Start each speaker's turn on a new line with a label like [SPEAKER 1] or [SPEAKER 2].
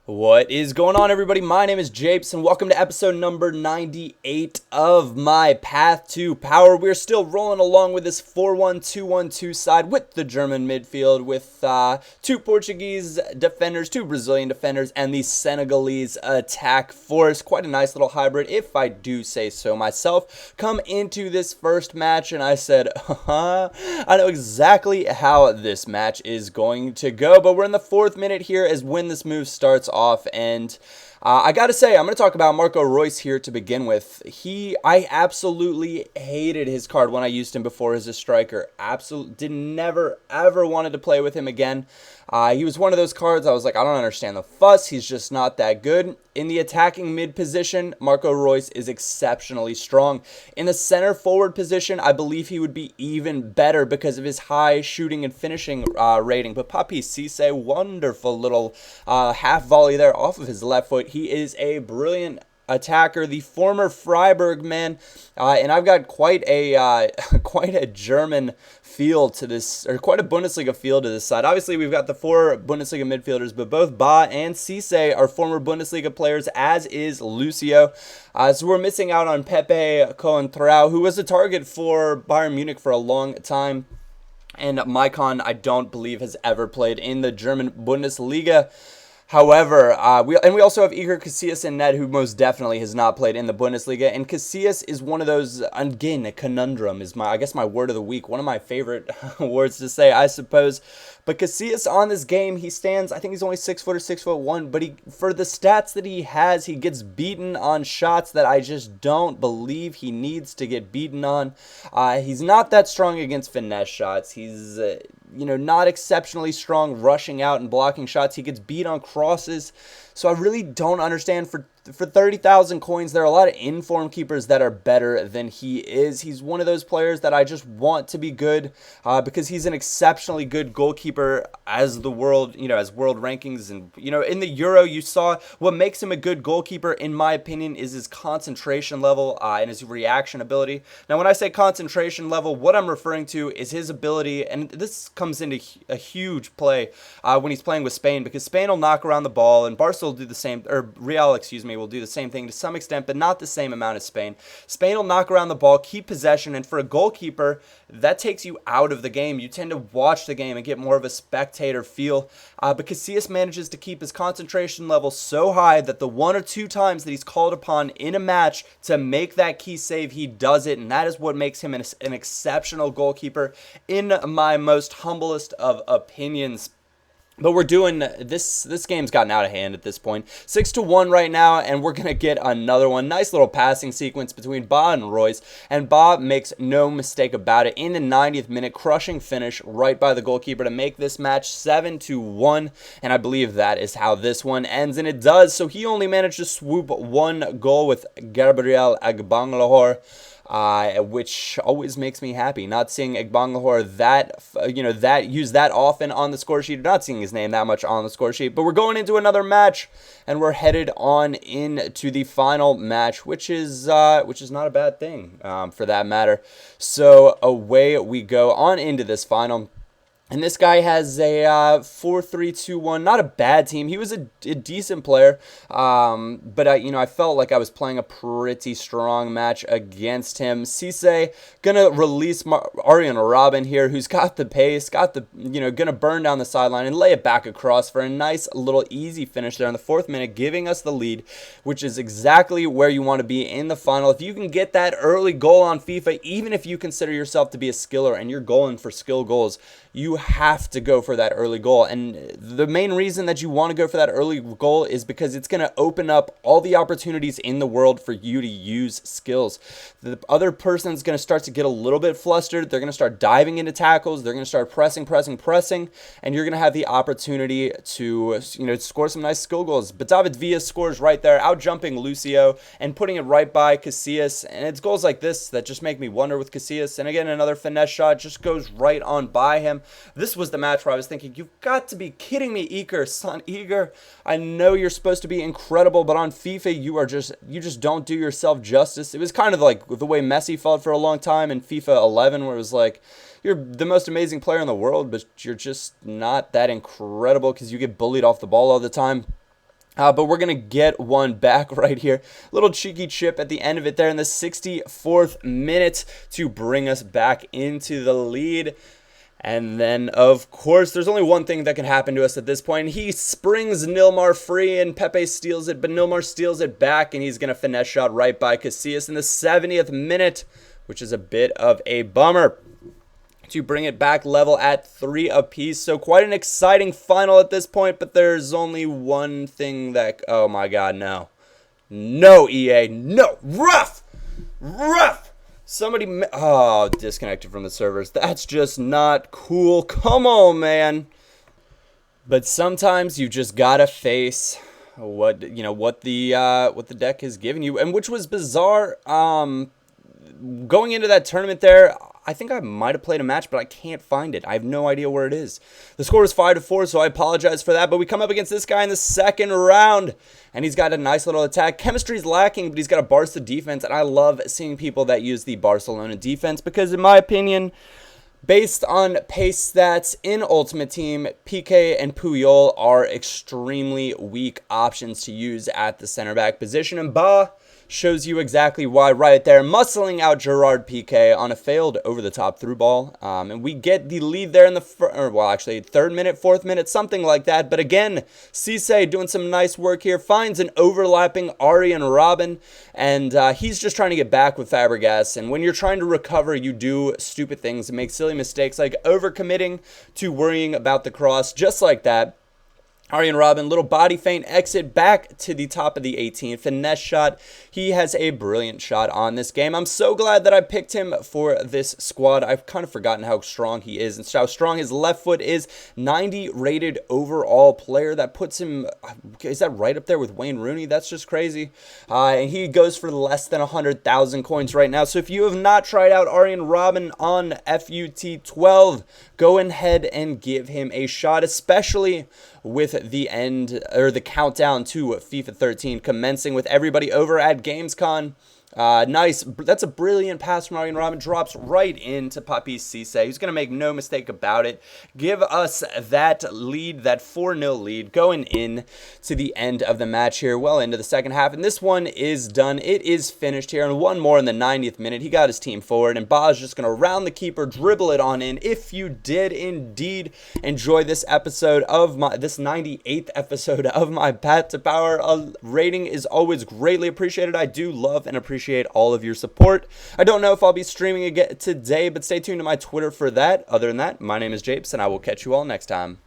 [SPEAKER 1] What is going on, everybody? My name is Japes, and welcome to episode number 98 of my Path to Power. We're still rolling along with this 4-1-2-1-2 side with the German midfield, with two Portuguese defenders, two Brazilian defenders, and the Senegalese attack force. Quite a nice little hybrid, if I do say so myself. Come into this first match, and I said, I know exactly how this match is going to go, but we're in the 4th minute here as when this move starts off, and I gotta say, I'm gonna talk about Marco Reus here to begin with. I absolutely hated his card when I used him before as a striker. Absolutely, never ever wanted to play with him again. He was one of those cards I was like, I don't understand the fuss. He's just not that good. In the attacking mid position, Marco Reus is exceptionally strong. In the center forward position, I believe he would be even better because of his high shooting and finishing rating. But Papi Cisse, wonderful little half volley there off of his left foot. He is a brilliant attacker, the former Freiburg man, and I've got quite a quite a German feel to this, or quite a Bundesliga feel to this side. Obviously, we've got the 4 Bundesliga midfielders, but both Ba and Cisse are former Bundesliga players, as is Lucio. So we're missing out on Pepe Coentrão, who was a target for Bayern Munich for a long time. And Maicon, I don't believe, has ever played in the German Bundesliga. However, we also have Iker Casillas in net, who most definitely has not played in the Bundesliga. And Casillas is one of those, again, a conundrum is I guess my word of the week. One of my favorite words to say, I suppose. But Casillas on this game, he stands, I think he's only 6 foot or 6'1", but for the stats that he has, he gets beaten on shots that I just don't believe he needs to get beaten on. He's not that strong against finesse shots. He's not exceptionally strong rushing out and blocking shots. He gets beat on crosses. So I really don't understand. For 30,000 coins, there are a lot of informed keepers that are better than he is. He's one of those players that I just want to be good because he's an exceptionally good goalkeeper as the world, as world rankings. And, in the Euro, you saw what makes him a good goalkeeper, in my opinion, is his concentration level and his reaction ability. Now, when I say concentration level, what I'm referring to is his ability, and this comes into a huge play when he's playing with Spain, because Spain will knock around the ball, and Barca will do the same, or Real, will do the same thing to some extent, but not the same amount as Spain. Spain will knock around the ball, keep possession, and for a goalkeeper, that takes you out of the game. You tend to watch the game and get more of a spectator feel. But Casillas manages to keep his concentration level so high that the 1 or 2 times that he's called upon in a match to make that key save, he does it, and that is what makes him an exceptional goalkeeper in my most humblest of opinions. But we're doing this game's gotten out of hand at this point. 6-1 right now, and we're going to get another one. Nice little passing sequence between Ba and Reus, and Ba makes no mistake about it. In the 90th minute, crushing finish right by the goalkeeper to make this match 7-1, and I believe that is how this one ends, and it does. So he only managed to swoop 1 goal with Gabriel Agbanglahor. Which always makes me happy. Not seeing Agbanglahor use that often on the score sheet. Not seeing his name that much on the score sheet. But we're going into another match, and we're headed on into the final match, which is not a bad thing for that matter. So away we go on into this final. And this guy has a 4-3-2-1, not a bad team. He was a decent player, but I felt like I was playing a pretty strong match against him. Cisse gonna release Arjen Robben here, who's got the pace, gonna burn down the sideline and lay it back across for a nice little easy finish there in the 4th minute, giving us the lead, which is exactly where you want to be in the final. If you can get that early goal on FIFA, even if you consider yourself to be a skiller and you're going for skill goals, you have to go for that early goal. And the main reason that you want to go for that early goal is because it's going to open up all the opportunities in the world for you to use skills. The other person's going to start to get a little bit flustered. They're going to start diving into tackles. They're going to start pressing, and you're going to have the opportunity to score some nice skill goals. But David Villa scores right there, out jumping Lucio and putting it right by Casillas. And it's goals like this that just make me wonder with Casillas. And again, another finesse shot just goes right on by him. This was the match where I was thinking, you've got to be kidding me, Iker. Son, Iker, I know you're supposed to be incredible, but on FIFA, you just don't do yourself justice. It was kind of like the way Messi felt for a long time in FIFA 11, where it was like, you're the most amazing player in the world, but you're just not that incredible because you get bullied off the ball all the time. But we're going to get one back right here. Little cheeky chip at the end of it there in the 64th minute to bring us back into the lead. And then, of course, there's only one thing that can happen to us at this point. He springs Nilmar free, and Pepe steals it, but Nilmar steals it back, and he's going to finesse shot right by Casillas in the 70th minute, which is a bit of a bummer, to bring it back level at 3 apiece. So quite an exciting final at this point, but there's only one thing that... Oh, my God, no. No, EA. No. Rough. Somebody... Oh, disconnected from the servers. That's just not cool. Come on, man. But sometimes you just gotta face what the deck has given you, and which was bizarre. Going into that tournament there, I think I might have played a match, but I can't find it. I have no idea where it is. The score was 5-4, so I apologize for that. But we come up against this guy in the second round, and he's got a nice little attack. Chemistry's lacking, but he's got a Barca defense, and I love seeing people that use the Barcelona defense because, in my opinion, based on pace stats in Ultimate Team, Piqué and Puyol are extremely weak options to use at the center back position, and shows you exactly why right there, muscling out Gerard Piqué on a failed over-the-top through ball. And we get the lead there in the, third minute, fourth minute, something like that. But again, Cisse doing some nice work here, finds an overlapping Arjen Robben, and he's just trying to get back with Fabregas. And when you're trying to recover, you do stupid things and make silly mistakes like overcommitting to worrying about the cross, just like that. Arjen Robben, little body feint exit back to the top of the 18. Finesse shot. He has a brilliant shot on this game. I'm so glad that I picked him for this squad. I've kind of forgotten how strong he is and how strong his left foot is. 90 rated overall player. That puts him, is that right up there with Wayne Rooney? That's just crazy. And he goes for less than 100,000 coins right now. So if you have not tried out Arjen Robben on FUT 12, go ahead and give him a shot, especially with the end or the countdown to FIFA 13 commencing with everybody over at Gamescom. Nice. That's a brilliant pass from Arjen Robben. Drops right into Papi Cisse. He's going to make no mistake about it. Give us that lead, that 4-0 lead, going in to the end of the match here, well into the second half. And this one is done. It is finished here. And one more in the 90th minute. He got his team forward. And Ba's just going to round the keeper, dribble it on in. If you did indeed enjoy this episode of this 98th episode of my Path to Power, a rating is always greatly appreciated. I do love and appreciate all of your support. I don't know if I'll be streaming again today, but stay tuned to my Twitter for that. Other than that, my name is Japes, and I will catch you all next time.